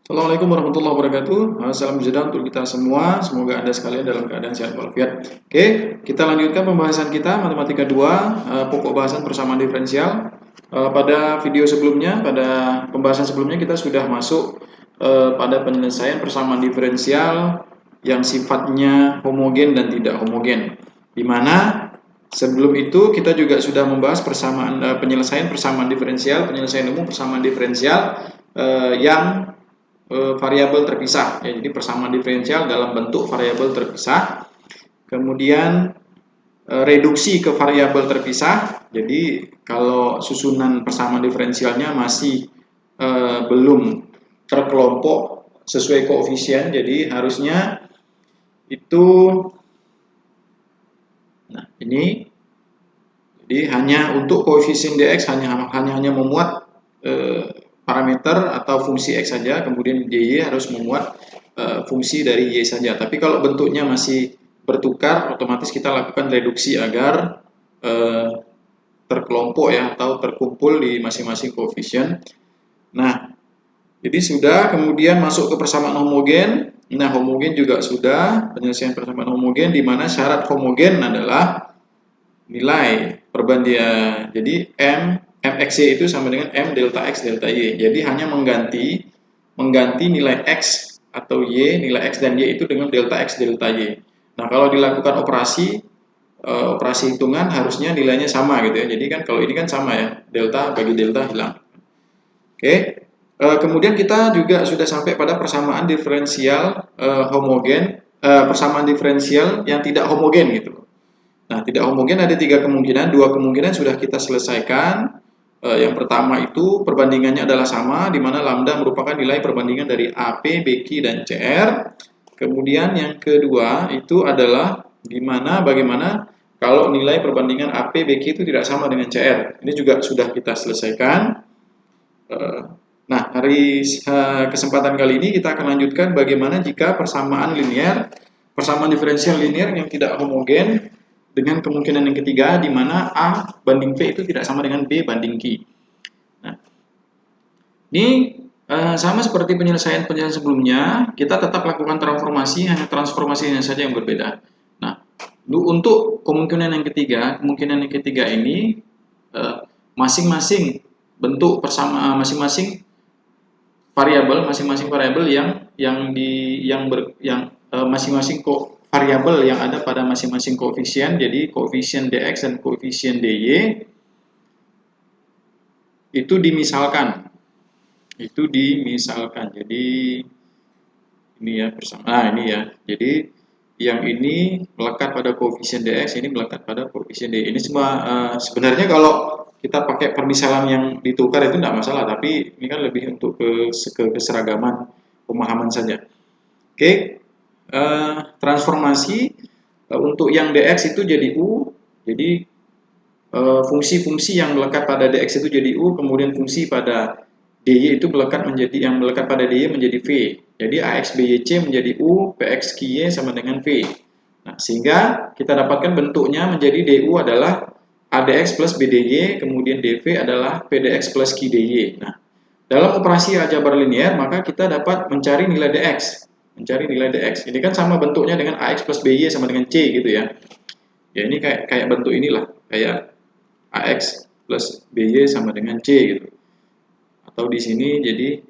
Assalamualaikum warahmatullahi wabarakatuh. Salam sejahtera untuk kita semua. Semoga Anda sekalian dalam keadaan sehat walafiat. Oke, kita lanjutkan pembahasan kita Matematika 2, pokok bahasan persamaan diferensial. Pada video sebelumnya, pada pembahasan sebelumnya kita sudah masuk pada penyelesaian persamaan diferensial yang sifatnya homogen dan tidak homogen. Di mana sebelum itu kita juga sudah membahas penyelesaian persamaan diferensial, penyelesaian umum persamaan diferensial yang variabel terpisah ya, jadi persamaan diferensial dalam bentuk variabel terpisah, kemudian reduksi ke variabel terpisah. Jadi kalau susunan persamaan diferensialnya masih belum terkelompok sesuai koefisien, jadi harusnya itu ini, jadi hanya untuk koefisien dx hanya memuat parameter atau fungsi x saja, kemudian dy harus memuat fungsi dari y saja. Tapi kalau bentuknya masih bertukar, otomatis kita lakukan reduksi agar terkelompok ya, atau terkumpul di masing-masing koefisien. Nah, jadi sudah, kemudian masuk ke persamaan homogen. Nah, homogen juga sudah, penyelesaian persamaan homogen, di mana syarat homogen adalah nilai perbandingan. Jadi mxy itu sama dengan m delta x delta y. Jadi hanya mengganti nilai x atau y, nilai x dan y itu dengan delta x delta y. Nah, kalau dilakukan operasi hitungan harusnya nilainya sama gitu ya. Jadi kan kalau ini kan sama ya, delta bagi delta hilang. Oke. Kemudian kita juga sudah sampai pada persamaan diferensial homogen, persamaan diferensial yang tidak homogen gitu. Nah, tidak homogen ada 3 kemungkinan, 2 kemungkinan sudah kita selesaikan. Yang pertama itu perbandingannya adalah sama, di mana lambda merupakan nilai perbandingan dari AP, BQ, dan CR. Kemudian yang kedua itu adalah bagaimana kalau nilai perbandingan AP, BQ itu tidak sama dengan CR. Ini juga sudah kita selesaikan. Nah, hari kesempatan kali ini kita akan lanjutkan bagaimana jika persamaan diferensial linear yang tidak homogen, dengan kemungkinan yang ketiga, di mana A banding B itu tidak sama dengan B banding Q. Nah, ini sama seperti penyelesaian sebelumnya, kita tetap lakukan transformasi, hanya transformasinya saja yang berbeda. Nah, untuk kemungkinan yang ketiga ini masing-masing bentuk persamaan, masing-masing variabel masing-masing variabel yang ada pada masing-masing koefisien, jadi koefisien dx dan koefisien dy itu dimisalkan. Jadi ini ya ini ya. Jadi yang ini melekat pada koefisien dx, ini melekat pada koefisien dy. Ini semua sebenarnya kalau kita pakai permisalan yang ditukar itu tidak masalah, tapi ini kan lebih untuk keseragaman pemahaman saja. Oke. Transformasi untuk yang dx itu jadi u, jadi fungsi-fungsi yang melekat pada dx itu jadi u, kemudian fungsi pada dy itu melekat pada dy menjadi v. Jadi ax byc menjadi u, px qy sama dengan v. Nah, sehingga kita dapatkan bentuknya menjadi du adalah adx plus bdy, kemudian dv adalah pdx plus qdy. Nah, dalam operasi aljabar linear maka kita dapat mencari nilai dx. Ini kan sama bentuknya dengan ax plus by sama dengan c gitu ya. Ya ini kayak bentuk inilah, kayak ax plus by sama dengan c gitu. Atau di sini jadi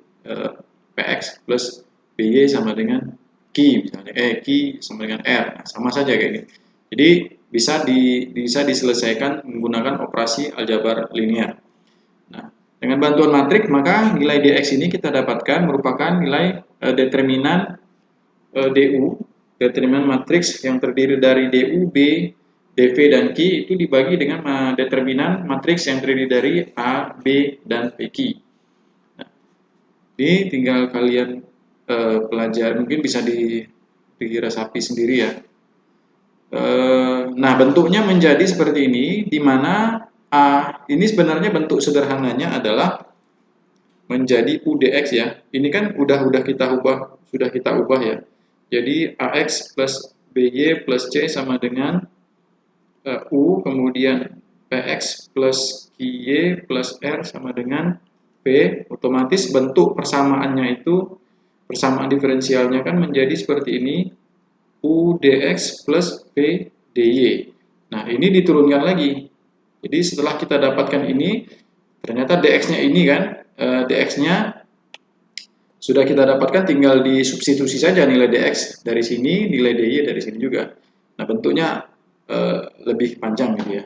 px plus by sama dengan q misalnya, q sama dengan r. Nah, sama saja kayak gini. Jadi bisa diselesaikan menggunakan operasi aljabar linear. Nah, dengan bantuan matriks maka nilai dx ini kita dapatkan merupakan nilai determinan du, determinan matriks yang terdiri dari du, b, dv, dan q itu dibagi dengan determinan matriks yang terdiri dari a, b, dan pq. Nah, ini tinggal kalian pelajari, mungkin bisa diresapi sendiri ya. Nah, bentuknya menjadi seperti ini, di mana ini sebenarnya bentuk sederhananya adalah menjadi udx ya. Ini kan sudah kita ubah ya. Jadi ax plus by plus c sama dengan u, kemudian px plus qy plus r sama dengan p. Otomatis bentuk persamaannya itu persamaan diferensialnya kan menjadi seperti ini, U dx plus V dy. Nah, ini diturunkan lagi. Jadi setelah kita dapatkan ini, ternyata dx-nya ini kan, dx-nya sudah kita dapatkan, tinggal disubstitusi saja nilai dx dari sini, nilai dy dari sini juga. Nah, bentuknya lebih panjang gitu ya.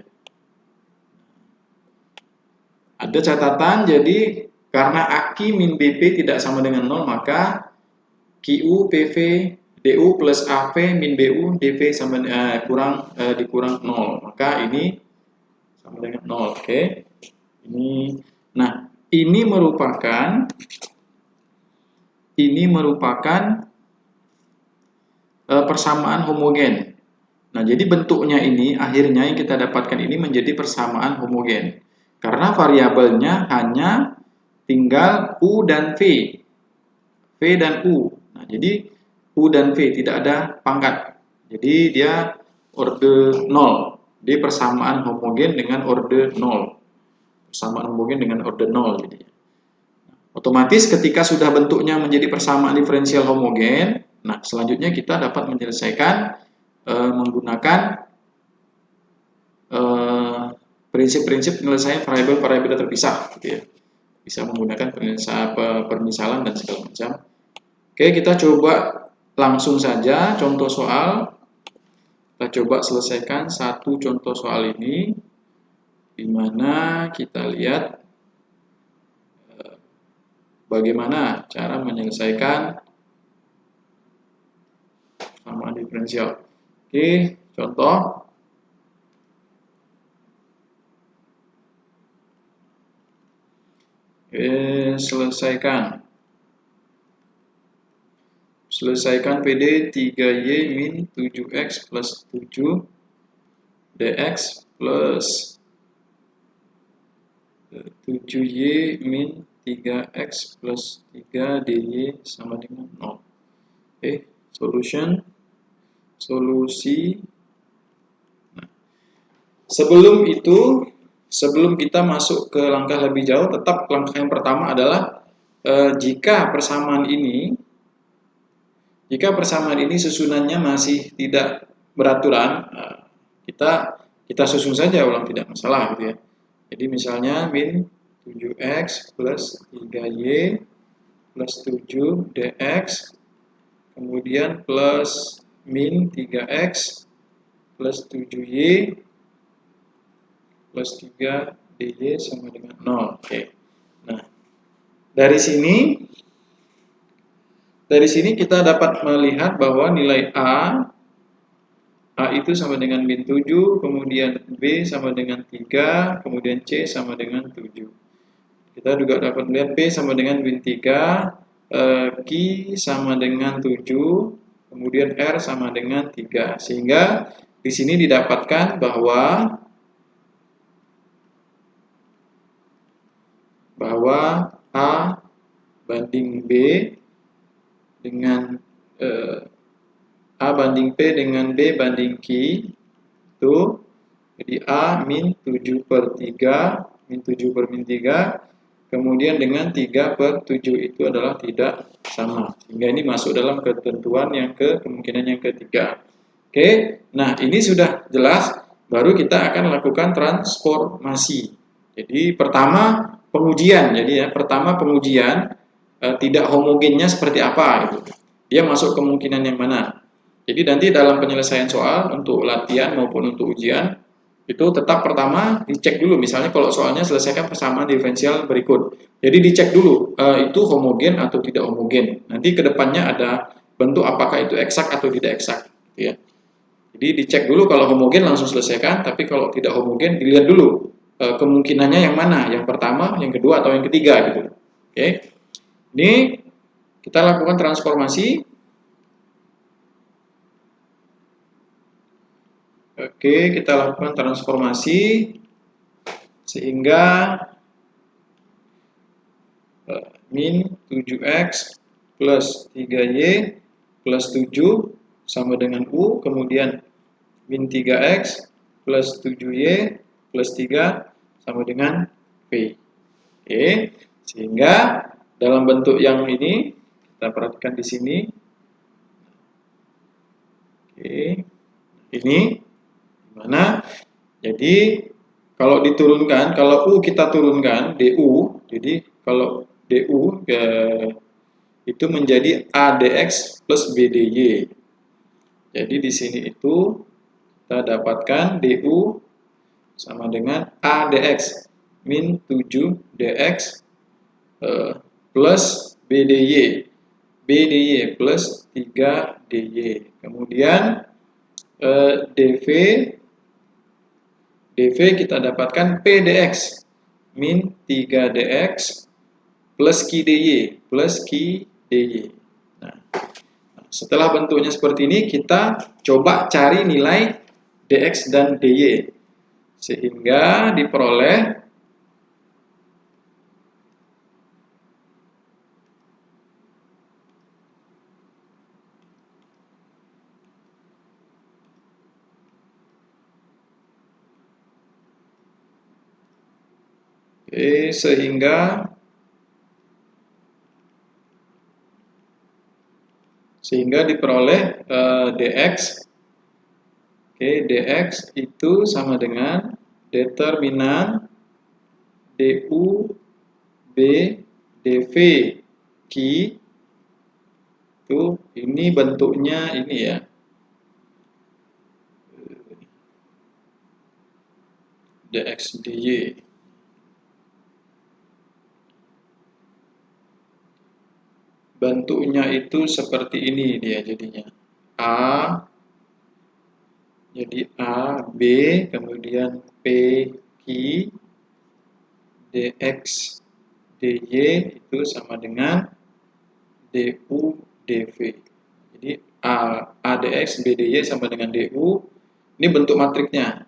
Ada catatan, jadi karena AKI min BP tidak sama dengan 0, maka QU PV DU plus AV min BU DV sama dikurang 0. Maka ini sama dengan 0. Oke. Nah, ini merupakan persamaan homogen. Nah, jadi bentuknya ini akhirnya yang kita dapatkan ini menjadi persamaan homogen. Karena variabelnya hanya tinggal U dan V. V dan U. Nah, jadi U dan V tidak ada pangkat. Jadi dia orde 0. Dia persamaan homogen dengan orde 0. Persamaan homogen dengan orde 0 jadi. Otomatis ketika sudah bentuknya menjadi persamaan diferensial homogen, nah selanjutnya kita dapat menyelesaikan menggunakan prinsip-prinsip penyelesaian variabel-variabel terpisah gitu ya. Bisa menggunakan permisalan dan segala macam. Oke, kita coba langsung saja contoh soal. Kita coba selesaikan satu contoh soal ini, di mana kita lihat bagaimana cara menyelesaikan persamaan diferensial. Oke, contoh. Selesaikan PD 3Y min 7X plus 7 DX plus 7Y min 3X plus 3 DY sama dengan 0. Oke, solusi. Nah, sebelum kita masuk ke langkah lebih jauh, tetap langkah yang pertama adalah jika persamaan ini susunannya masih tidak beraturan, kita susun saja ulang, tidak masalah gitu ya. Jadi misalnya min 7x plus 3y plus 7 dx, kemudian plus min 3x plus 7y plus 3 dy sama dengan 0. Oke. Nah, dari sini kita dapat melihat bahwa nilai A itu sama dengan min 7, kemudian B sama dengan 3, kemudian C sama dengan 7. Kita juga dapat melihat P sama dengan min 3, Q sama dengan 7, kemudian R sama dengan 3. Sehingga di sini didapatkan bahwa A banding B dengan A banding P dengan B banding Q itu jadi A min 7 per 3 min 7 per min 3, kemudian dengan 3 per 7 itu adalah tidak sama, sehingga ini masuk dalam ketentuan kemungkinan yang ketiga. Oke, nah ini sudah jelas, baru kita akan lakukan transformasi. Jadi pertama pengujian, tidak homogennya seperti apa gitu. Dia masuk kemungkinan yang mana. Jadi nanti dalam penyelesaian soal untuk latihan maupun untuk ujian itu tetap pertama dicek dulu, misalnya kalau soalnya selesaikan persamaan diferensial berikut. Jadi dicek dulu itu homogen atau tidak homogen. Nanti kedepannya ada bentuk apakah itu eksak atau tidak eksak ya. Jadi dicek dulu, kalau homogen langsung selesaikan, tapi kalau tidak homogen dilihat dulu kemungkinannya yang mana, yang pertama, yang kedua, atau yang ketiga gitu. Oke. Ini kita lakukan transformasi. Oke, kita lakukan transformasi sehingga min 7x plus 3y plus 7 sama dengan U, kemudian min 3x plus 7y plus 3 sama dengan V. Oke, sehingga dalam bentuk yang ini Kita perhatikan di sini. Oke, ini gimana? Jadi kalau diturunkan, kalau U kita turunkan DU, jadi kalau DU itu menjadi ADX plus BDY. Jadi di sini itu kita dapatkan DU sama dengan ADX min 7DX plus BDY. BDY plus 3DY. Kemudian DV kita dapatkan PDX min 3DX plus QDY plus QDY. Nah, setelah bentuknya seperti ini, kita coba cari nilai DX dan DY. Sehingga diperoleh sehingga diperoleh DX. DX itu sama dengan determinan DU B DV Q itu ini bentuknya ini ya. DX DY. Bentuknya itu seperti ini dia jadinya. A, jadi A, B, kemudian P, Q, DX, DY itu sama dengan DU, DV. Jadi A, ADX, BDY sama dengan DU. Ini bentuk matriksnya.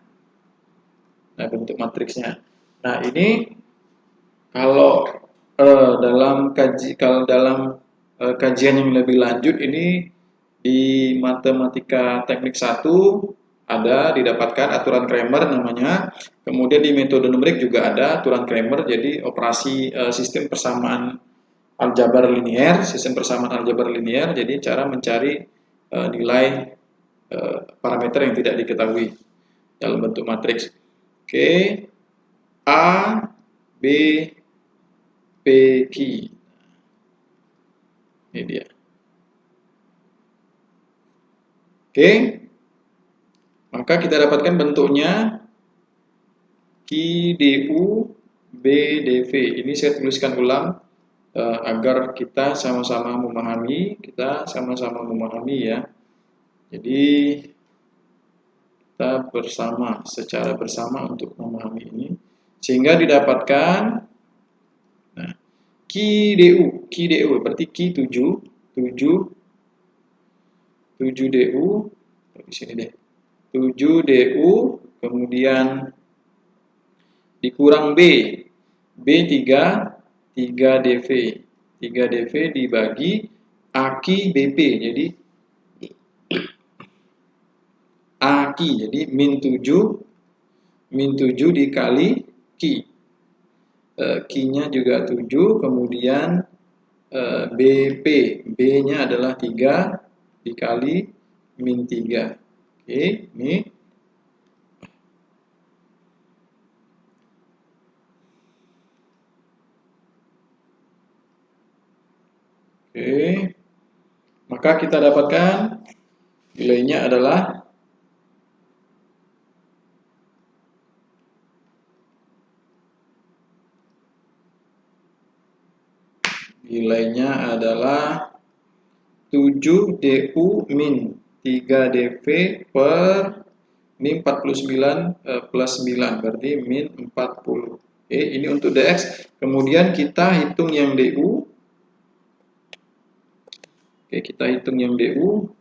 Nah, bentuk matriksnya. Nah, ini kalau dalam kajian yang lebih lanjut ini di matematika teknik 1 ada didapatkan aturan Cramer namanya. Kemudian di metode numerik juga ada aturan Cramer. Jadi operasi sistem persamaan aljabar linear, jadi cara mencari nilai parameter yang tidak diketahui dalam bentuk matriks. Oke, A, B, P, Q. Ini dia. Oke, maka kita dapatkan bentuknya Q, DU, B, DV. Ini saya tuliskan ulang agar kita sama-sama memahami, ya. Jadi kita secara bersama untuk memahami ini, sehingga didapatkan nah, QDU berarti Q 7 DU di sini deh. 7 DU kemudian dikurang B 3 DV. 3 DV dibagi AQ BP. Jadi AQ jadi min 7 dikali Q. Q-nya juga 7, kemudian BP. B-nya adalah 3 dikali min 3. Oke, ini. Oke. Maka kita dapatkan nilainya adalah nilainya adalah 7 DU min 3 DV per ini 49 plus 9 berarti min 40. Oke, ini untuk DX. Kemudian kita hitung yang DU. Oke, kita hitung yang DU.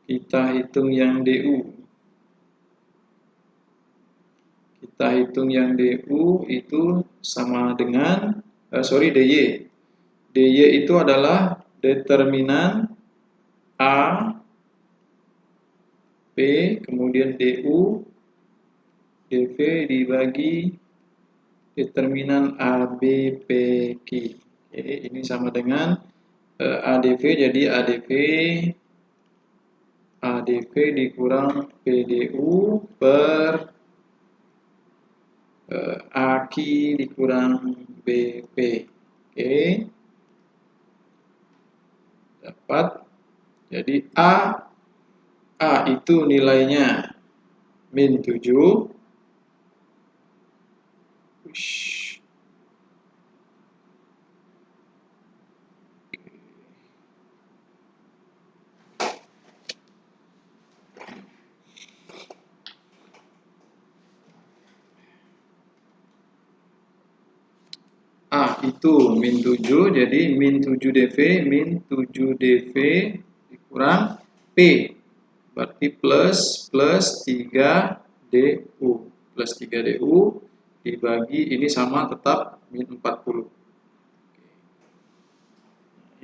Kita hitung yang DU itu sama dengan DY. DY itu adalah determinan A, P, kemudian DU, DV dibagi determinan ABPQ. Oke, ini sama dengan ADV, jadi ADV dikurang PDU per AK dikurang BP. Oke, dapat. Jadi A itu nilainya min 7. A itu min 7, jadi min 7 dV, min 7 dV dikurang P, berarti plus 3 DU, plus 3 DU dibagi, ini sama tetap min 40.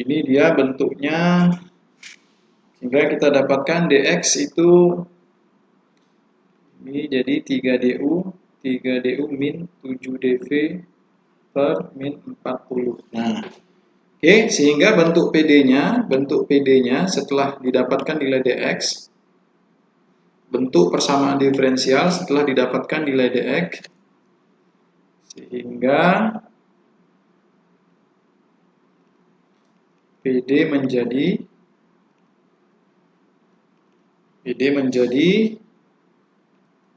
Ini dia bentuknya, sehingga kita dapatkan dx itu ini jadi 3 DU min 7 dV per min 40. Nah, oke, sehingga bentuk PD-nya setelah didapatkan nilai dx, bentuk persamaan diferensial setelah didapatkan nilai dx, sehingga PD menjadi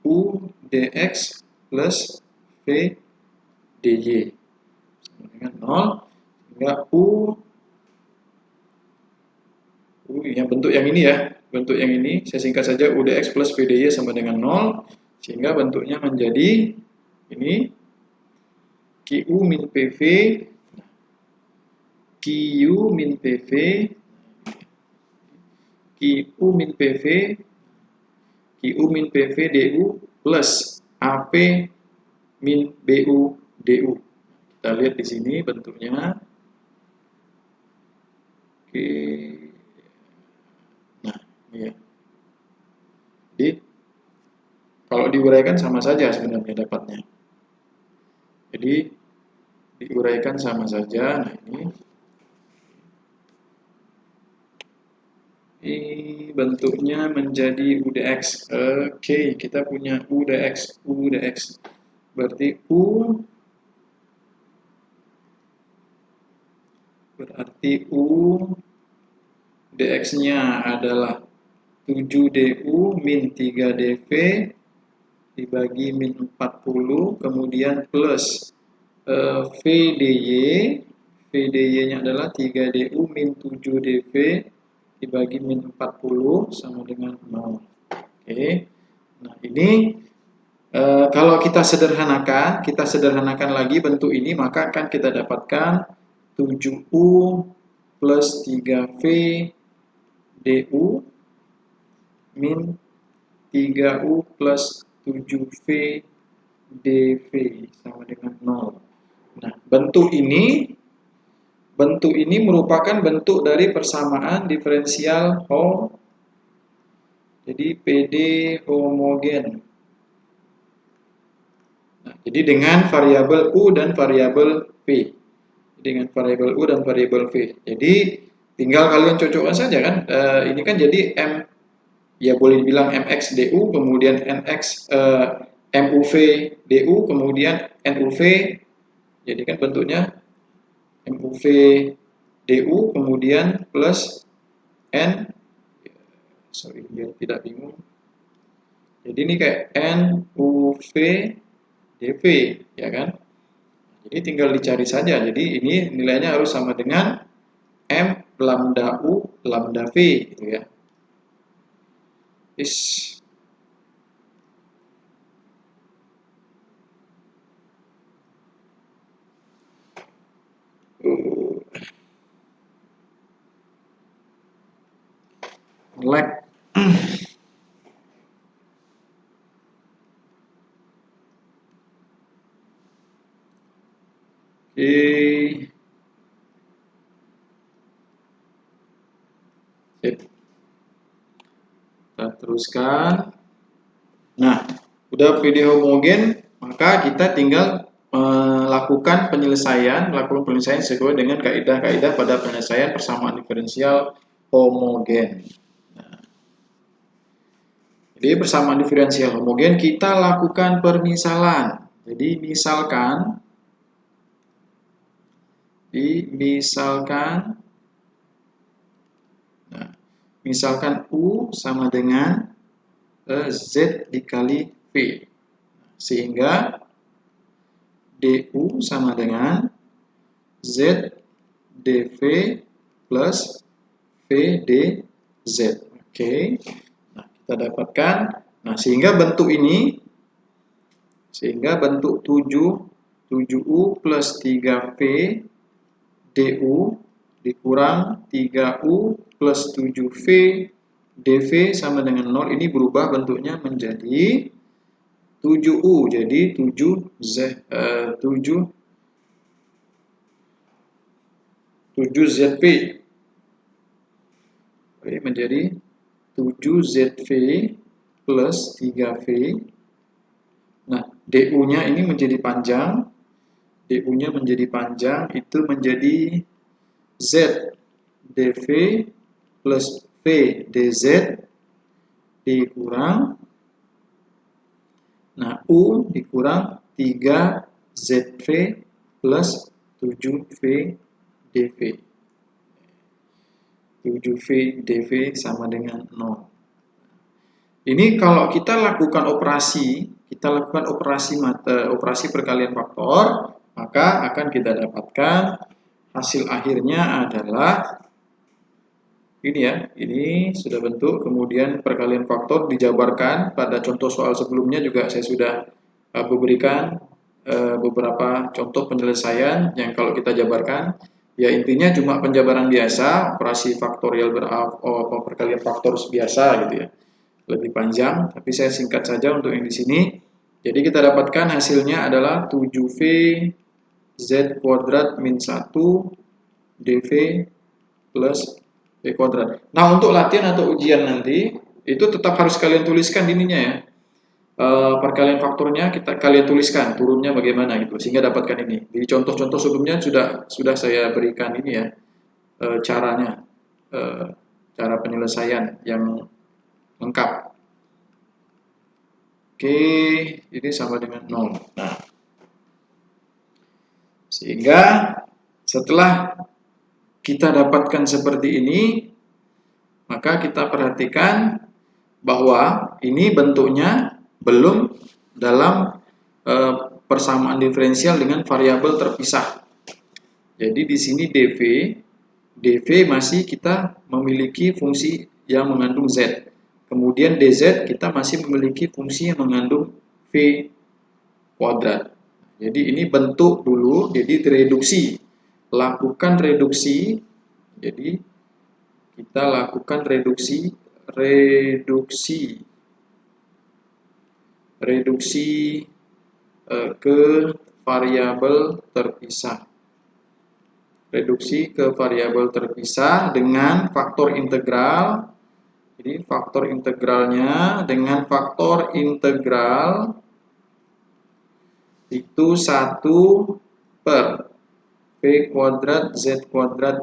U dx plus V dy dengan 0, sehingga yang bentuk yang ini ya, bentuk yang ini saya singkat saja U dx plus V dy sama dengan 0, sehingga bentuknya menjadi ini QU min PV, QU min PV, QU min PV, QU min PV DU plus AP min BU DU. Kita lihat di sini bentuknya. Oke. Nah, ini ya. Jadi kalau diuraikan sama saja sebenarnya dapatnya. Jadi diuraikan sama saja. Nah, ini bentuknya menjadi UDX. Oke, kita punya UDX. Berarti U dx-nya adalah 7DU min 3DV dibagi min 40, kemudian plus VDY-nya adalah 3DU min 7DV dibagi min 40 sama dengan 0. Oke. Nah, ini kalau kita sederhanakan lagi bentuk ini, maka akan kita dapatkan 7U plus 3V DU min 3U plus 7V DV sama dengan 0. Nah, bentuk ini merupakan bentuk dari persamaan diferensial jadi PD homogen. Nah, jadi dengan variabel U dan variabel V. Dengan variabel U dan variabel V. Jadi tinggal kalian cocokkan saja kan. Ini kan jadi M, ya boleh dibilang MX DU, kemudian NX MUV DU, kemudian NUV. Jadi kan bentuknya MUV DU, kemudian plus N, sorry biar tidak bingung. Jadi ini kayak NUV DV, ya kan? Jadi tinggal dicari saja. Jadi ini nilainya harus sama dengan M lambda U lambda V, gitu ya. Lag. Oke. Kita teruskan. Nah, Udah PD homogen, maka kita tinggal melakukan penyelesaian sesuai dengan kaidah-kaidah pada penyelesaian persamaan diferensial homogen. Nah, jadi persamaan diferensial homogen kita lakukan permisalan. Jadi misalkan U sama dengan Z dikali V. Sehingga DU sama dengan Z dV plus V dZ. Oke. Nah, kita dapatkan. Nah, sehingga bentuk 7U plus 3V DU dikurang 3U plus 7V dV sama dengan 0, ini berubah bentuknya menjadi 7U, jadi 7ZV. Oke, menjadi 7ZV plus 3V. Nah, DU-nya ini menjadi panjang. DU-nya menjadi panjang, itu menjadi Z dV plus V dZ dikurang, nah U dikurang 3ZV plus 7V dV. 7V dV sama dengan 0. Ini kalau kita lakukan operasi perkalian faktor, maka akan kita dapatkan hasil akhirnya adalah ini ya, ini sudah bentuk, kemudian perkalian faktor dijabarkan. Pada contoh soal sebelumnya juga saya sudah berikan beberapa contoh penyelesaian yang kalau kita jabarkan, ya intinya cuma penjabaran biasa, operasi faktorial perkalian faktor biasa gitu ya. Lebih panjang, tapi saya singkat saja untuk yang di sini. Jadi kita dapatkan hasilnya adalah 7V Z kuadrat min 1 dV plus V kuadrat. Nah, untuk latihan atau ujian nanti, itu tetap harus kalian tuliskan ininya ya. Perkalian faktornya kalian tuliskan, turunnya bagaimana gitu, sehingga dapatkan ini. Di contoh-contoh sebelumnya sudah saya berikan ini ya, caranya, cara penyelesaian yang lengkap. Oke, ini sama dengan 0. Nah, sehingga setelah kita dapatkan seperti ini, maka kita perhatikan bahwa ini bentuknya belum dalam persamaan diferensial dengan variabel terpisah. Jadi di sini dV masih kita memiliki fungsi yang mengandung Z. Kemudian dz kita masih memiliki fungsi yang mengandung V kuadrat. Jadi ini bentuk dulu, jadi direduksi. Lakukan reduksi. Jadi kita lakukan reduksi ke variabel terpisah. Reduksi ke variabel terpisah dengan faktor integral. Jadi faktor integralnya dengan faktor integral itu 1 per V kuadrat Z kuadrat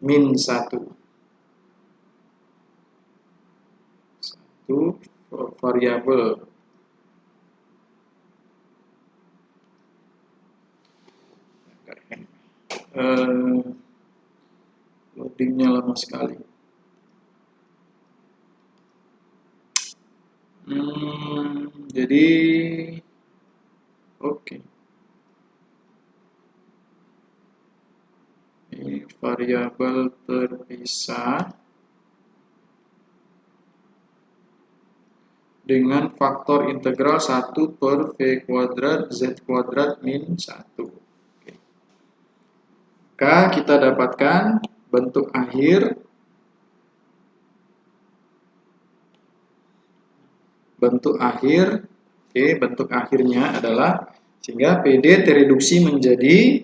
min 1. 1 variabel. Loadingnya lama sekali. Jadi oke. Ini variabel terpisah dengan faktor integral 1 per V kuadrat Z kuadrat min 1. Oke. Maka kita dapatkan bentuk akhir. Bentuk akhirnya adalah, sehingga PD tereduksi menjadi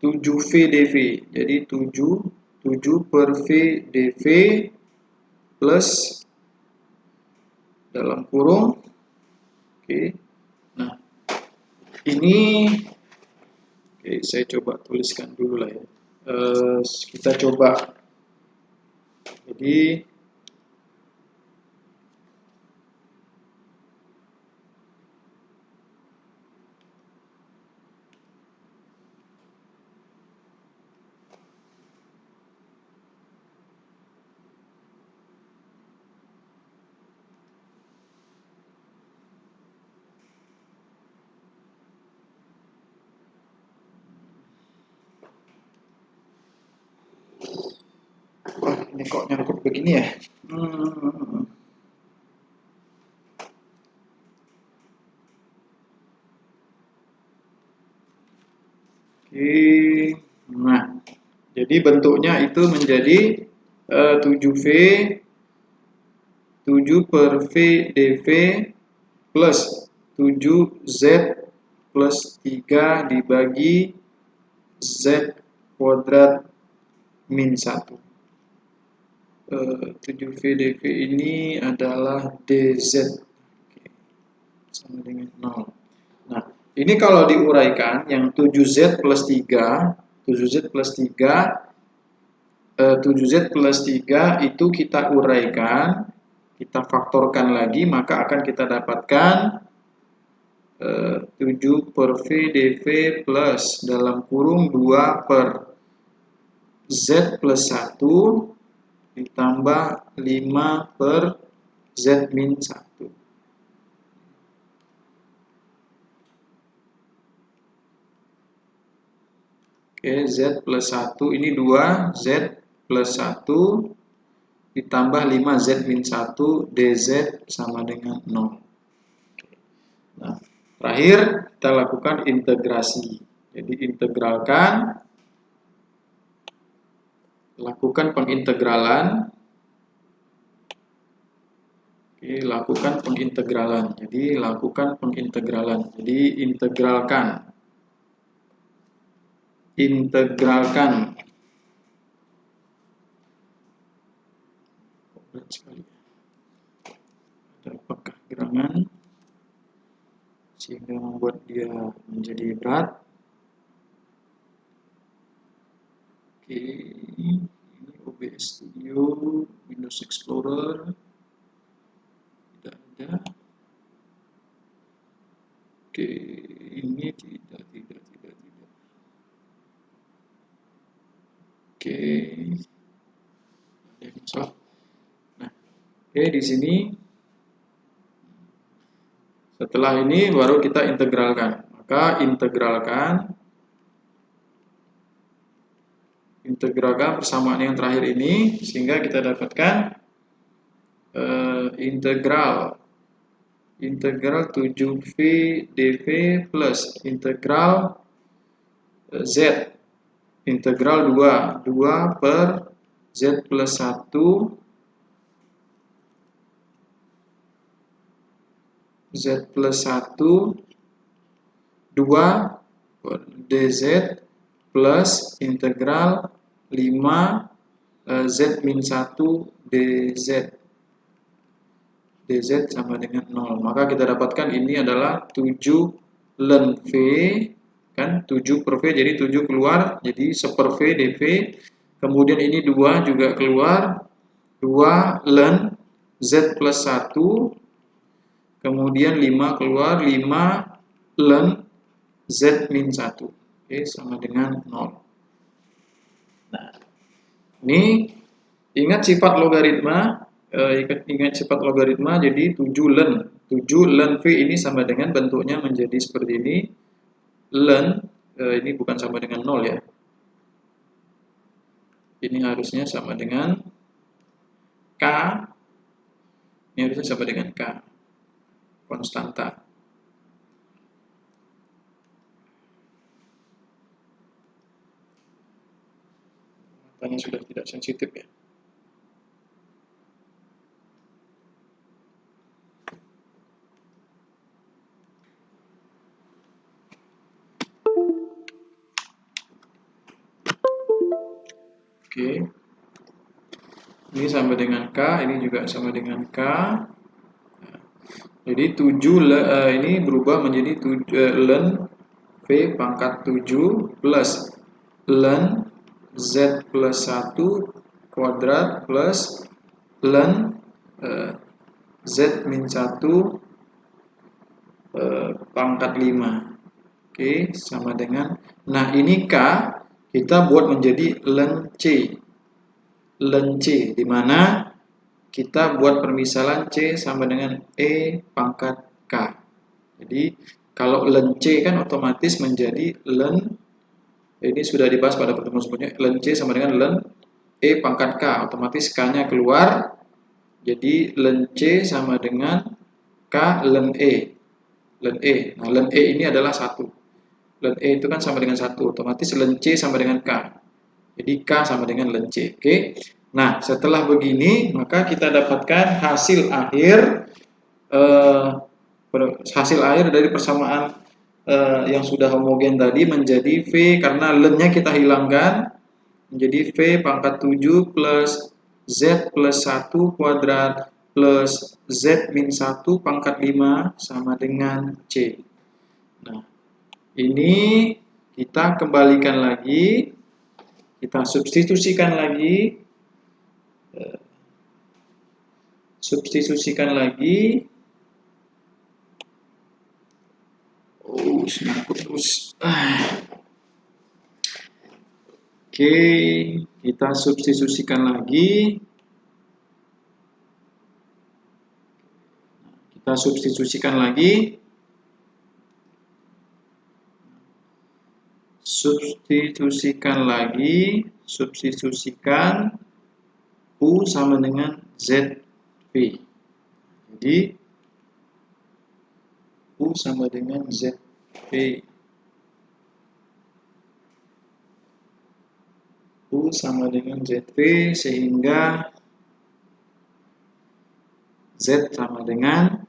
7V dV. Jadi 7 per V dV plus dalam kurung. Oke. Nah, ini saya coba tuliskan dulu lah ya. Kita coba. Jadi ini kok nyangkut begini ya? Oke. Nah, jadi bentuknya itu menjadi 7V 7 per V dV plus 7Z plus 3 dibagi Z kuadrat min 1. 7V dV ini adalah dz, sama dengan 0. Nah, ini kalau diuraikan yang 7z plus 3 7z plus 3 7z plus 3 itu kita uraikan, kita faktorkan lagi, maka akan kita dapatkan 7 per V dV plus dalam kurung 2 per Z plus 1 ditambah 5 per Z min 1. Oke, Z plus 1 ini 2, Z plus 1 ditambah 5 Z min 1 DZ sama dengan 0. Nah, terakhir kita lakukan integrasi. Jadi integralkan, lakukan pengintegralan. Oke, lakukan pengintegralan. Jadi lakukan pengintegralan. Jadi integralkan. Integralkan. Berat sekali. Ada apakah gerangan sehingga membuat dia menjadi berat? Oke, ini OBS Studio, Windows Explorer. Tidak ada. Oke, ini tidak. Oke, nah, oke di sini. Setelah ini baru kita integralkan. Maka integralkan persamaan yang terakhir ini sehingga kita dapatkan integral 7V dV plus integral Z integral 2 per Z plus 1 Z plus 1 2 per dz plus integral 5 Z min 1 dz sama dengan 0. Maka kita dapatkan ini adalah 7 ln V, kan 7 per V, jadi 7 keluar, jadi 1 per V dV. Kemudian ini 2 juga keluar, 2 ln Z plus 1, kemudian 5 keluar, 5 ln Z min 1. Oke, sama dengan 0. Nah, ini ingat sifat logaritma, ingat sifat logaritma, jadi 7 ln V ini sama dengan bentuknya menjadi seperti ini. Ln, ini bukan sama dengan 0 ya. Ini harusnya sama dengan K. Ini harusnya sama dengan K. Konstanta. Matanya sudah tidak sensitif ya. Oke. Ini sama dengan K, ini juga sama dengan K. Jadi 7 ini berubah menjadi ln V pangkat 7 plus ln Z plus 1 kuadrat plus ln Z min 1 pangkat 5. Oke, sama dengan, nah ini K kita buat menjadi ln C. Ln C, di mana kita buat permisalan C sama dengan E pangkat K. Jadi kalau ln C kan otomatis menjadi ln, ini sudah dibahas pada pertemuan sebelumnya, ln C sama dengan ln E pangkat K, otomatis K-nya keluar, jadi ln C sama dengan K ln E. Ln E, nah ln E ini adalah 1. Ln E itu kan sama dengan 1, otomatis ln C sama dengan K. Jadi K sama dengan ln C. Oke. Nah, setelah begini, maka kita dapatkan hasil akhir dari persamaan yang sudah homogen tadi menjadi V, karena ln-nya kita hilangkan, menjadi V pangkat 7 plus Z plus 1 kuadrat plus Z min 1 pangkat 5 sama dengan C. Nah, ini kita kembalikan lagi, kita substitusikan lagi, terus. Oke, kita substitusikan lagi. Substitusikan U sama dengan ZV. Jadi U sama dengan ZV. U sama dengan ZV, sehingga Z sama dengan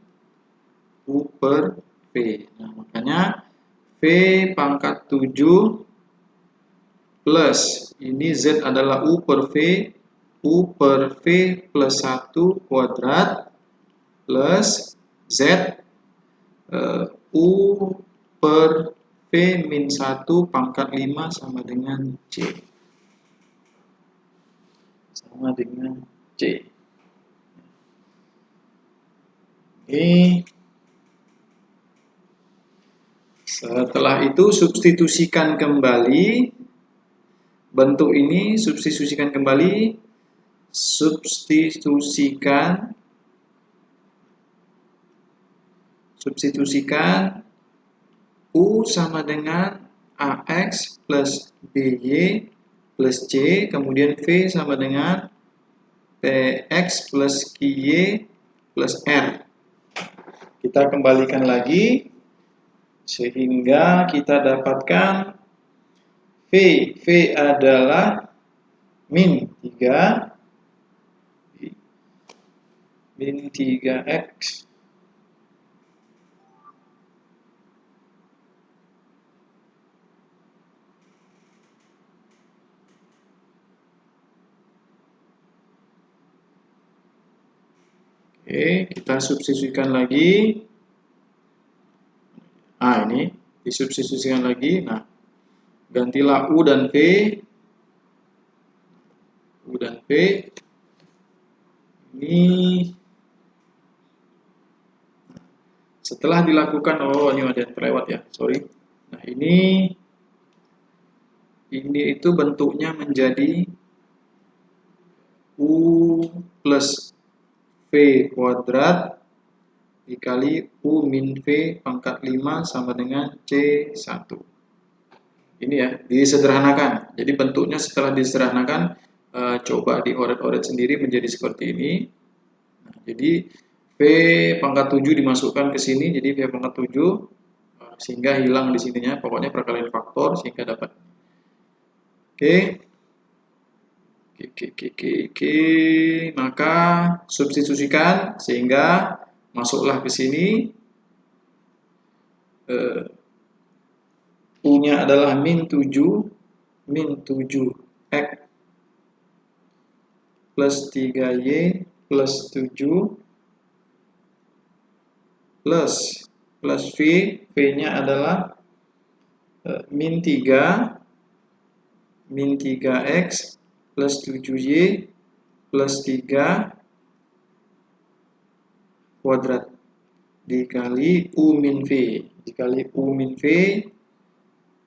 U per V. Nah, makanya V pangkat 7 plus, ini Z adalah U per V plus 1 kuadrat plus Z U per V min 1 pangkat 5 sama dengan C. Ini setelah itu substitusikan kembali bentuk ini, substitusikan U sama dengan AX plus BY plus C, kemudian V sama dengan PX plus QY plus R. Kita kembalikan lagi, sehingga kita dapatkan V adalah min 3X Oke, kita substitusikan lagi. Nah, ini disubstitusikan lagi. Nah, gantilah U dan V. Ini setelah dilakukan, ini ada yang terlewat ya, sorry. Nah, ini itu bentuknya menjadi U plus V kuadrat dikali U min V pangkat 5 sama dengan C1. Ini ya, disederhanakan. Jadi bentuknya setelah disederhanakan, coba dioret-oret sendiri menjadi seperti ini. Nah, jadi V pangkat 7 dimasukkan ke sini, jadi V pangkat 7, sehingga hilang di sininya, pokoknya perkalian faktor sehingga dapat. Oke, maka substitusikan sehingga masuklah ke sini. U-nya adalah min 7X plus 3Y plus 7 plus V, V-nya adalah min 3x plus 7Y plus 3 kuadrat dikali U min V,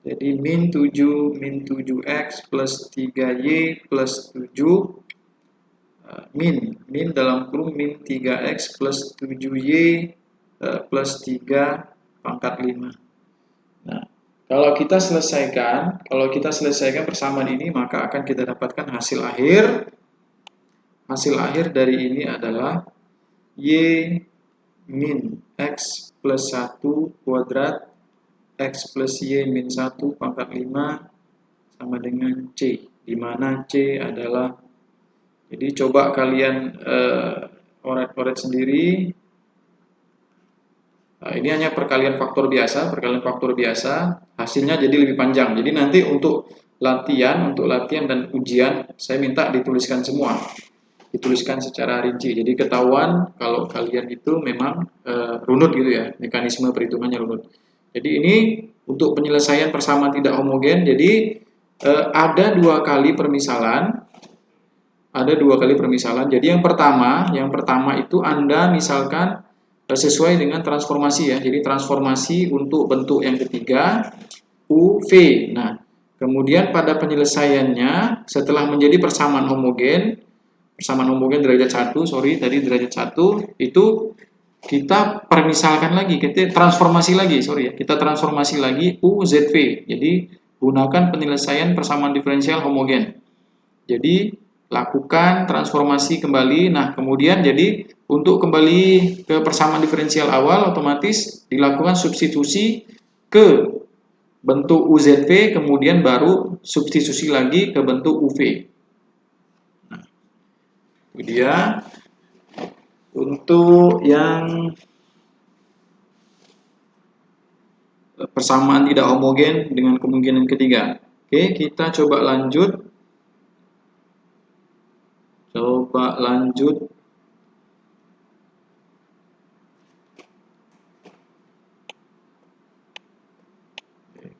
jadi min 7x plus 3Y plus 7 min dalam kurung min 3x plus 7Y plus 3 pangkat 5. Nah, kalau kita selesaikan persamaan ini, maka akan kita dapatkan hasil akhir. Hasil akhir dari ini adalah Y min X plus 1 kuadrat X plus Y min 1 pangkat 5 sama dengan C, di mana C adalah, jadi coba kalian oret-oret sendiri. Nah, ini hanya perkalian faktor biasa, hasilnya jadi lebih panjang. Jadi nanti untuk latihan dan ujian, saya minta dituliskan semua, dituliskan secara rinci. Jadi ketahuan kalau kalian itu memang runut gitu ya, mekanisme perhitungannya runut. Jadi ini untuk penyelesaian persamaan tidak homogen. Jadi ada dua kali permisalan. Jadi yang pertama itu Anda misalkan sesuai dengan transformasi ya. Jadi transformasi untuk bentuk yang ketiga UV. Nah, kemudian pada penyelesaiannya setelah menjadi persamaan homogen derajat 1, derajat 1 itu kita permisalkan lagi, kita transformasi lagi UZV. Jadi gunakan penyelesaian persamaan diferensial homogen. Jadi lakukan transformasi kembali. Nah, kemudian jadi untuk kembali ke persamaan diferensial awal, otomatis dilakukan substitusi ke bentuk UZV, kemudian baru substitusi lagi ke bentuk UV. Nah, itu dia untuk yang persamaan tidak homogen dengan kemungkinan ketiga. Oke, kita coba lanjut.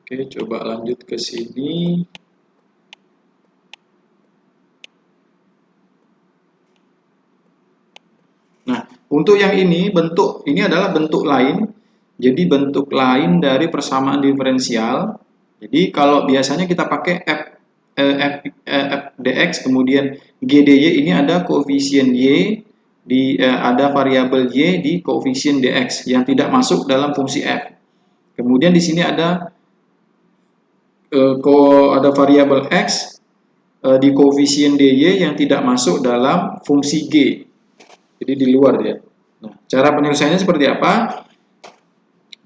Oke, coba lanjut ke sini. Nah, untuk yang ini adalah bentuk lain. Jadi bentuk lain dari persamaan diferensial. Jadi kalau biasanya kita pakai f dx kemudian g dy, ini ada koefisien y ada variabel y di koefisien dx yang tidak masuk dalam fungsi f. Kemudian di sini ada variabel x di koefisien dy yang tidak masuk dalam fungsi g. Jadi di luar ya. Nah, cara penyelesaiannya seperti apa?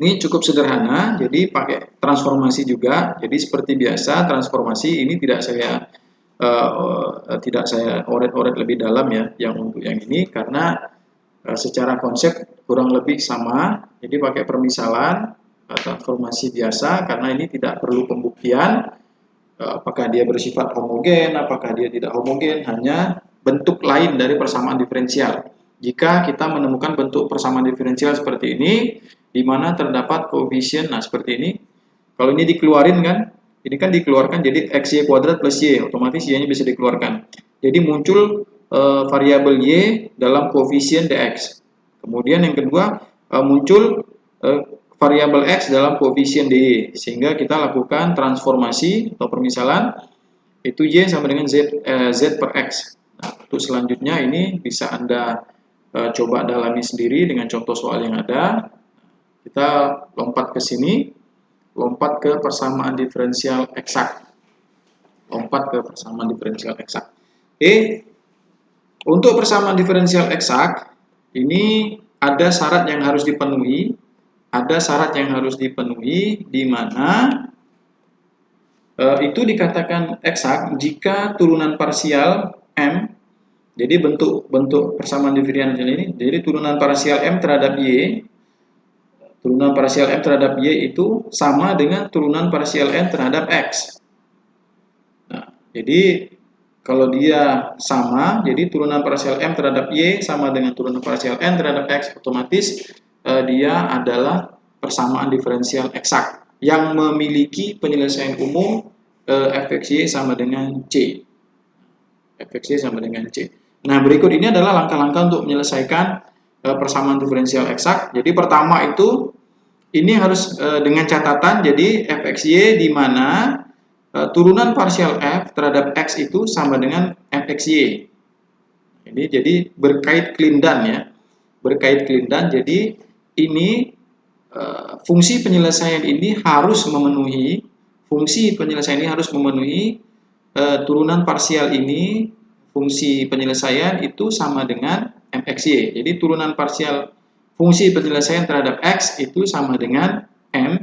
Ini cukup sederhana, jadi pakai transformasi juga. Jadi seperti biasa, transformasi ini tidak saya oret-oret lebih dalam ya, yang untuk yang ini, karena secara konsep kurang lebih sama. Jadi pakai permisalan, transformasi biasa, karena ini tidak perlu pembuktian apakah dia bersifat homogen, apakah dia tidak homogen, hanya bentuk lain dari persamaan diferensial. Jika kita menemukan bentuk persamaan diferensial seperti ini, di mana terdapat koefisien, nah seperti ini, kalau ini dikeluarin kan, ini kan dikeluarkan jadi xy kuadrat plus y, otomatis y-nya bisa dikeluarkan. Jadi muncul variabel y dalam koefisien dx. Kemudian yang kedua muncul variabel x dalam koefisien dy, sehingga kita lakukan transformasi atau permisalan, itu y sama dengan z per x. Nah, untuk selanjutnya ini bisa Anda coba dalami sendiri dengan contoh soal yang ada. Kita lompat ke sini, lompat ke persamaan diferensial eksak. Oke, untuk persamaan diferensial eksak, ini ada syarat yang harus dipenuhi. Di mana itu dikatakan eksak jika turunan parsial M. Jadi bentuk persamaan diferensial ini, jadi turunan parsial M terhadap Y, itu sama dengan turunan parsial N terhadap X. Nah, jadi Kalau dia sama, jadi turunan parsial M terhadap Y sama dengan turunan parsial N terhadap X, otomatis dia adalah persamaan diferensial eksak yang memiliki penyelesaian umum Fx Y sama dengan C. Fx Y sama dengan C. Nah, berikut ini adalah langkah-langkah untuk menyelesaikan persamaan diferensial eksak. Jadi pertama itu, ini harus dengan catatan, jadi Fx Y di mana turunan parsial F terhadap X itu sama dengan Fx-Y. Ini jadi berkait kelindan ya. Berkait kelindan, jadi ini fungsi penyelesaian ini harus memenuhi, turunan parsial ini, fungsi penyelesaian itu sama dengan Fx-Y. Jadi turunan parsial fungsi penyelesaian terhadap X itu sama dengan M.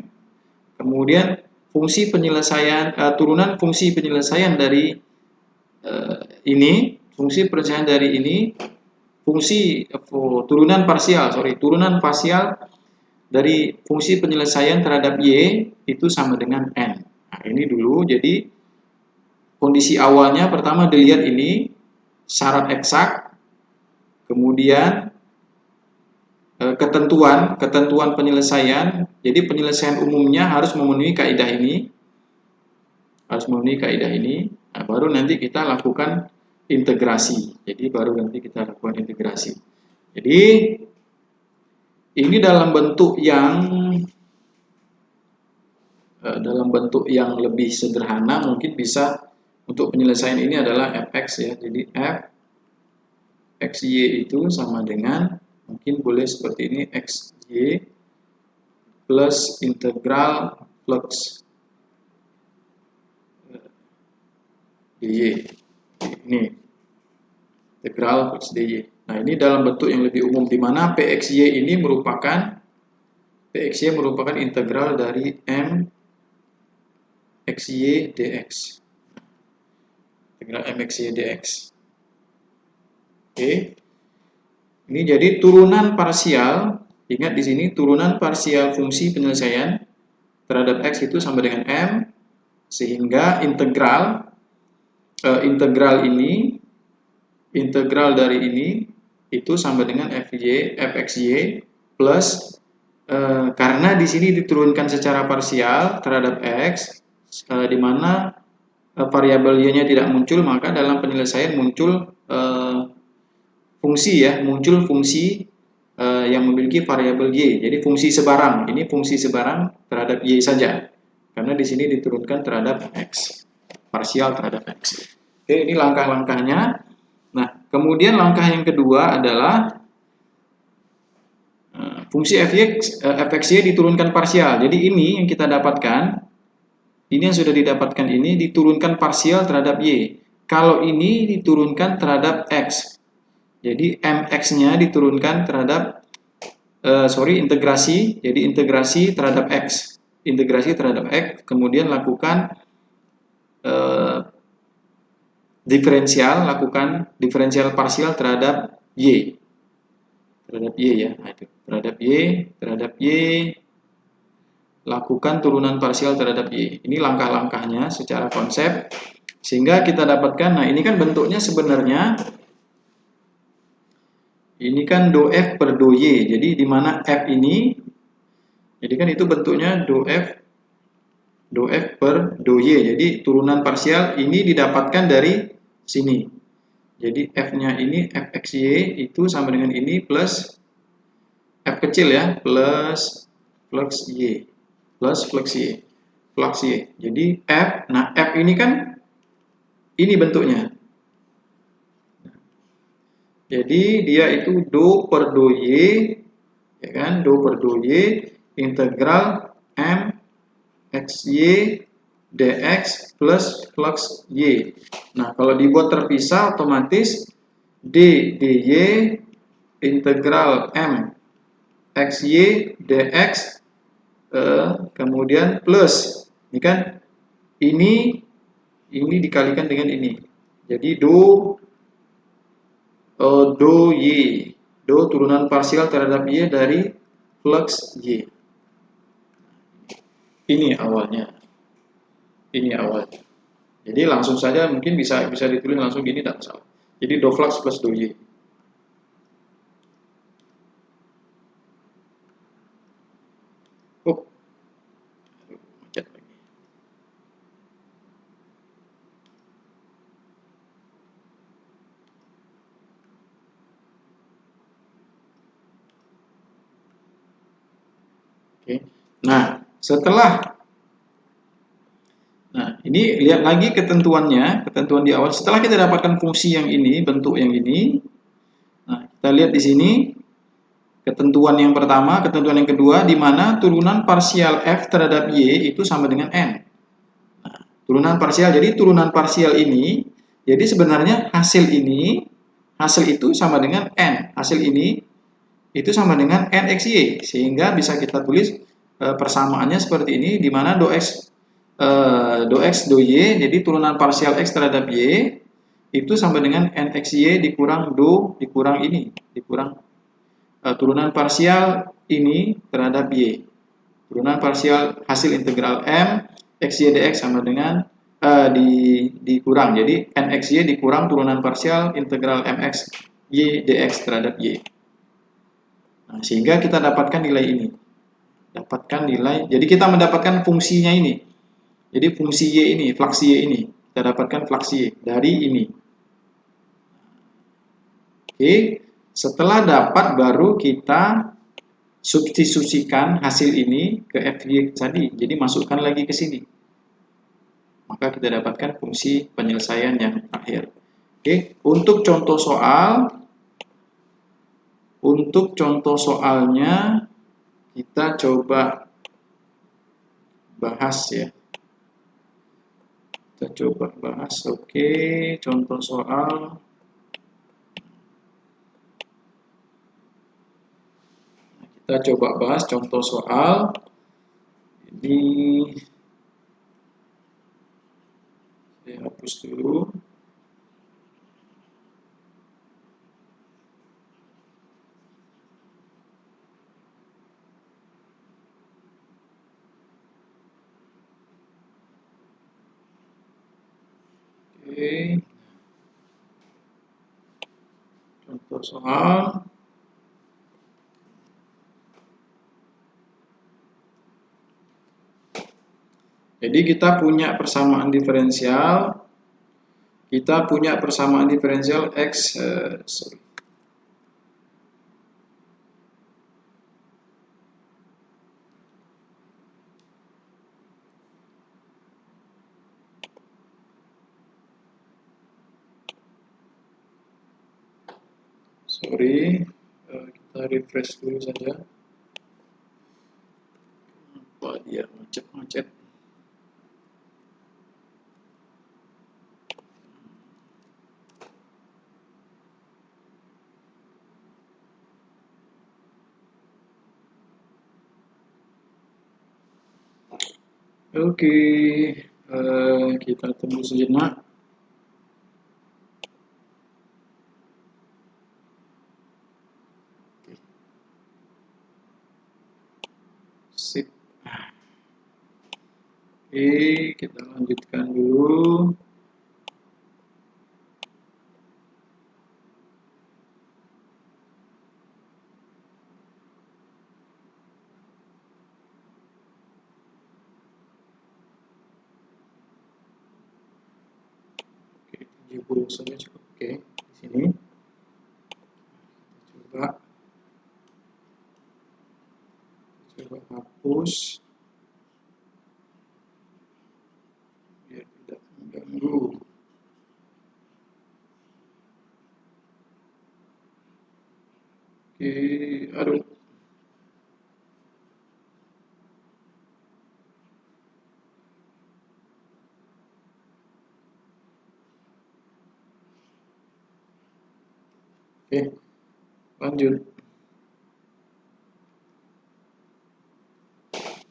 Kemudian fungsi penyelesaian turunan fungsi penyelesaian dari turunan parsial dari fungsi penyelesaian terhadap Y itu sama dengan N. Nah, ini dulu, jadi kondisi awalnya pertama dilihat ini syarat eksak, kemudian ketentuan penyelesaian. Jadi penyelesaian umumnya harus memenuhi kaidah ini. Nah, baru nanti kita lakukan integrasi. Jadi ini dalam bentuk yang lebih sederhana, mungkin bisa untuk penyelesaian ini adalah Fx ya. Jadi Fxy itu sama dengan, mungkin boleh seperti ini, Xy plus integral flux dy. Ini integral flux dy. Nah, ini dalam bentuk yang lebih umum, di mana Pxy ini merupakan integral dari M xy dx. Integral M xy dx. Oke. Ini jadi turunan parsial, ingat di sini turunan parsial fungsi penyelesaian terhadap X itu sama dengan M, sehingga integral dari ini itu sama dengan Fxy plus karena di sini diturunkan secara parsial terhadap X, di mana variabel Y-nya tidak muncul, maka dalam penyelesaian muncul fungsi yang memiliki variabel Y. Jadi fungsi sebarang, ini fungsi sebarang terhadap Y saja, karena di sini diturunkan terhadap X, parsial terhadap X. Oke, ini langkah-langkahnya. Nah, kemudian langkah yang kedua adalah fungsi Fxy diturunkan parsial. Jadi ini yang kita dapatkan, ini yang sudah didapatkan ini diturunkan parsial terhadap Y. Kalau ini diturunkan terhadap X, jadi Mx-nya diturunkan terhadap integrasi. Jadi integrasi terhadap X, kemudian lakukan diferensial parsial terhadap Y. Terhadap Y, lakukan turunan parsial terhadap Y. Ini langkah-langkahnya secara konsep, sehingga kita dapatkan, nah ini kan bentuknya sebenarnya, ini kan do F per do Y. Jadi di mana F ini, jadi kan itu bentuknya do F per do Y. Jadi turunan parsial ini didapatkan dari sini. Jadi F-nya ini Fxy itu sama dengan ini plus F kecil ya, plus flux Y. Jadi F, nah F ini kan ini bentuknya. Jadi dia itu do per do Y, ya kan, do per do Y integral M xy dx plus flux Y. Nah, kalau dibuat terpisah, otomatis d dy integral M xy dx kemudian plus, ini kan ini dikalikan dengan ini. Jadi do Y, do turunan parsial terhadap Y dari flux Y. Ini awalnya. Jadi langsung saja mungkin bisa ditulis langsung gini, tidak masalah. Jadi do flux plus do y. Oh, macet lagi. Oke. Nah, ini lihat lagi ketentuannya, ketentuan di awal. Setelah kita dapatkan fungsi yang ini, bentuk yang ini, nah kita lihat di sini ketentuan yang pertama, ketentuan yang kedua, di mana turunan parsial f terhadap y itu sama dengan n. Nah, turunan parsial, jadi turunan parsial ini, jadi sebenarnya hasil itu sama dengan n. Hasil ini itu sama dengan n x y, sehingga bisa kita tulis persamaannya seperti ini, di mana do x do y, jadi turunan parsial x terhadap y itu sama dengan nxy dikurang do dikurang ini, dikurang turunan parsial ini terhadap y. Turunan parsial hasil integral m xy dx sama dengan dikurang, jadi nxy dikurang turunan parsial integral mx y dx terhadap y. Nah, sehingga kita dapatkan nilai ini. Jadi kita mendapatkan fungsinya ini. Jadi fungsi y ini, flux y ini, kita dapatkan flux y dari ini. Oke, setelah dapat baru kita substitusikan hasil ini ke fy tadi. Jadi masukkan lagi ke sini. Maka kita dapatkan fungsi penyelesaian yang terakhir. Oke, untuk contoh soalnya kita coba bahas ya. Kita coba bahas. Oke, contoh soal. Kita coba bahas contoh soal. Ini saya hapus dulu. Oke. Contoh soal. Jadi kita punya persamaan diferensial. X. Kita refresh dulu saja. Kenapa dia macet-macet? Oke, kita tunggu sejenak. Sip. Oke, kita lanjutkan dulu. Oke, 70 saja cukup. Oke, di sini. Coba hapus. Biar tidak mengganggu. Oke, aduh. Oke, lanjut.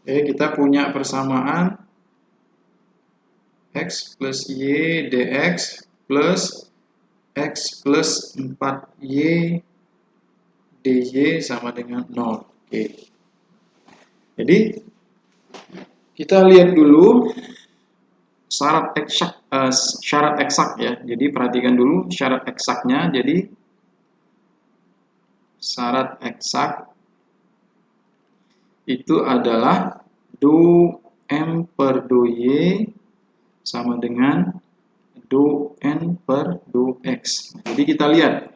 Oke, kita punya persamaan x plus y dx plus x plus 4y dy sama dengan 0. Oke. Jadi kita lihat dulu syarat eksak ya. Jadi perhatikan dulu syarat eksaknya. Jadi syarat eksak itu adalah do M per do Y sama dengan do N per do X. Jadi kita lihat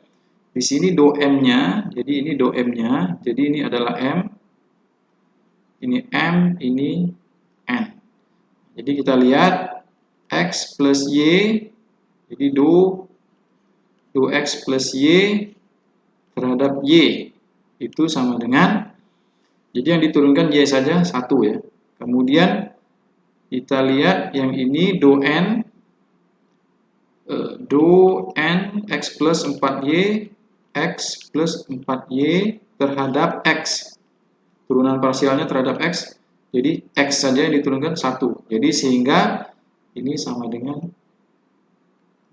di sini do M-nya, jadi ini do M-nya, jadi ini adalah M, ini N. Jadi kita lihat X plus Y, jadi do X plus Y terhadap Y itu sama dengan, jadi yang diturunkan Y saja 1 ya. Kemudian kita lihat yang ini do N X plus 4Y X plus 4Y terhadap X, turunan parsialnya terhadap X, jadi X saja yang diturunkan 1, jadi sehingga ini sama dengan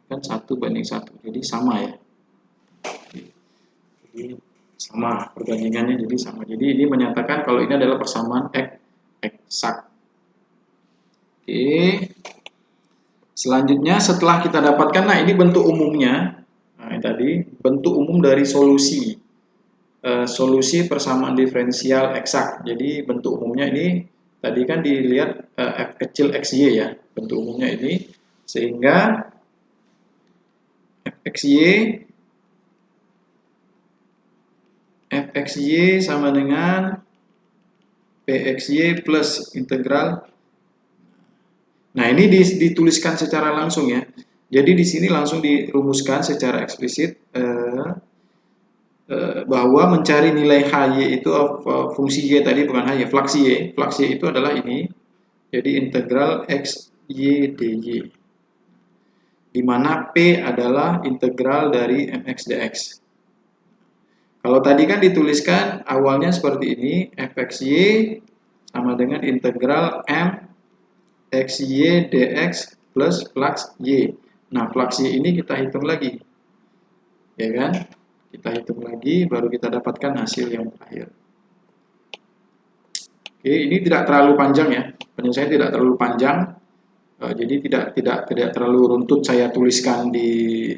kan 1 banding 1, jadi sama ya, jadi sama perbandingannya, jadi sama. Jadi ini menyatakan kalau ini adalah persamaan eksak. Oke. Selanjutnya setelah kita dapatkan, nah ini bentuk umumnya. Nah, ini tadi bentuk umum dari solusi persamaan diferensial eksak. Jadi bentuk umumnya ini tadi kan dilihat f kecil xy ya, bentuk umumnya ini, sehingga fxy sama dengan pxy plus integral. Nah, ini dituliskan secara langsung ya. Jadi di sini langsung dirumuskan secara eksplisit bahwa mencari nilai HY itu fungsi Y tadi, bukan HY, flaksi Y. Flaksi Y itu adalah ini. Jadi integral XY dy. Di mana P adalah integral dari mx dx. Kalau tadi kan dituliskan awalnya seperti ini, fxy sama dengan integral m xy dx plus flux y. Nah, flux y ini kita hitung lagi, ya kan? Kita hitung lagi, baru kita dapatkan hasil yang terakhir. Oke, ini tidak terlalu panjang ya, penyelesaian tidak terlalu panjang, jadi tidak terlalu runtut saya tuliskan di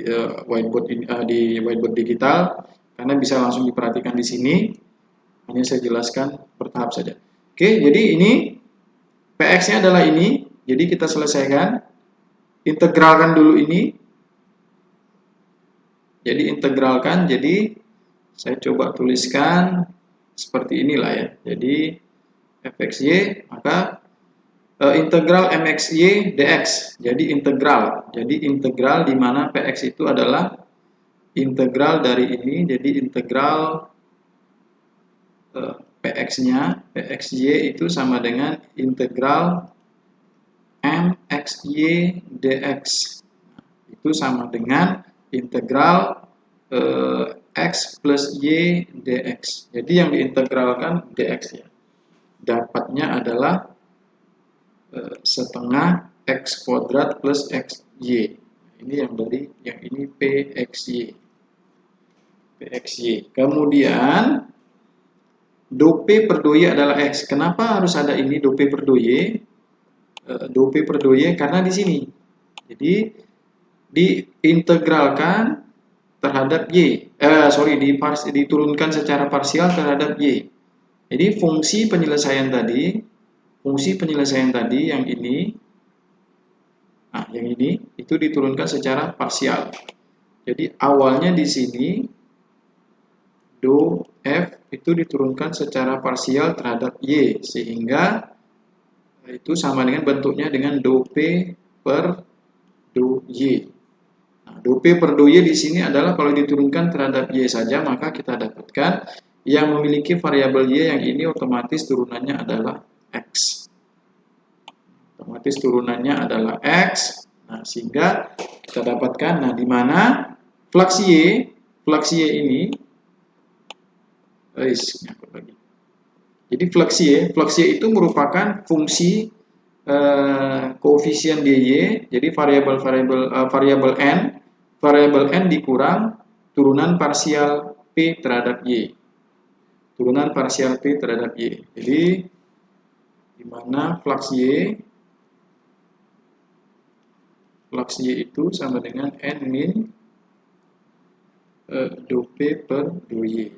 whiteboard digital, karena bisa langsung diperhatikan di sini. Hanya saya jelaskan bertahap saja. Oke, jadi ini px-nya adalah ini. Jadi kita selesaikan, integralkan dulu ini. Jadi integralkan, jadi saya coba tuliskan seperti inilah ya. Jadi fxy, maka integral mxy dx. Jadi integral di mana px itu adalah integral dari ini. Jadi integral px-nya, pxy itu sama dengan integral mxy dx. Itu sama dengan integral x plus y dx. Jadi yang diintegralkan dx ya. Dapatnya adalah setengah x kuadrat plus xy. Ini yang dari yang ini pxy. Kemudian do p per do y adalah x. Kenapa harus ada ini do p per do y? Do p per do y karena di sini. Jadi diintegralkan terhadap y. Diturunkan secara parsial terhadap y. Jadi fungsi penyelesaian tadi yang ini, nah yang ini itu diturunkan secara parsial. Jadi awalnya di sini do f itu diturunkan secara parsial terhadap y, sehingga itu sama dengan bentuknya dengan do p per do y. Nah, do p per do y di sini adalah kalau diturunkan terhadap y saja, maka kita dapatkan yang memiliki variabel y yang ini otomatis turunannya adalah x. Otomatis turunannya adalah x. Nah, sehingga kita dapatkan, nah di mana flux y ini jadi flux y itu merupakan fungsi koefisien dy. Jadi variabel n dikurang turunan parsial p terhadap y. Turunan parsial p terhadap y. Jadi di mana flux y flux Y itu sama dengan N min do P per do Y.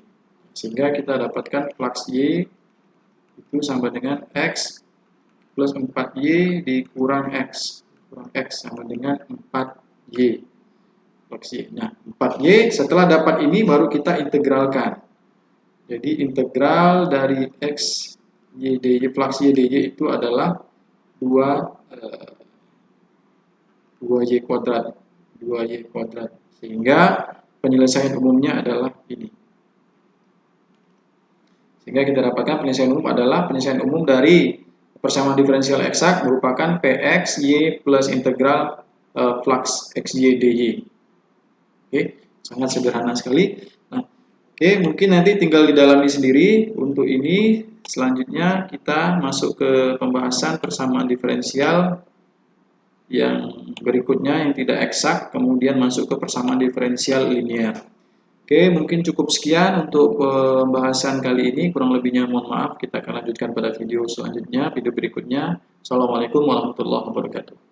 Sehingga kita dapatkan flux Y itu sama dengan X plus 4Y dikurang X. Kurang X sama dengan 4Y. Flux Y. Nah, 4Y setelah dapat ini baru kita integralkan. Jadi integral dari X Y dy, flux Y dy itu adalah 2y kuadrat. 2y kuadrat. Sehingga penyelesaian umumnya adalah ini. Sehingga kita dapatkan penyelesaian umum adalah penyelesaian umum dari persamaan diferensial eksak merupakan Px y plus integral flux xy dy. Oke, sangat sederhana sekali. Nah, oke, mungkin nanti tinggal didalami sendiri. Untuk ini selanjutnya kita masuk ke pembahasan persamaan diferensial yang berikutnya yang tidak eksak, kemudian masuk ke persamaan diferensial linear. Oke, mungkin cukup sekian untuk pembahasan kali ini. Kurang lebihnya mohon maaf. Kita akan lanjutkan pada video selanjutnya, video berikutnya. Assalamualaikum warahmatullahi wabarakatuh.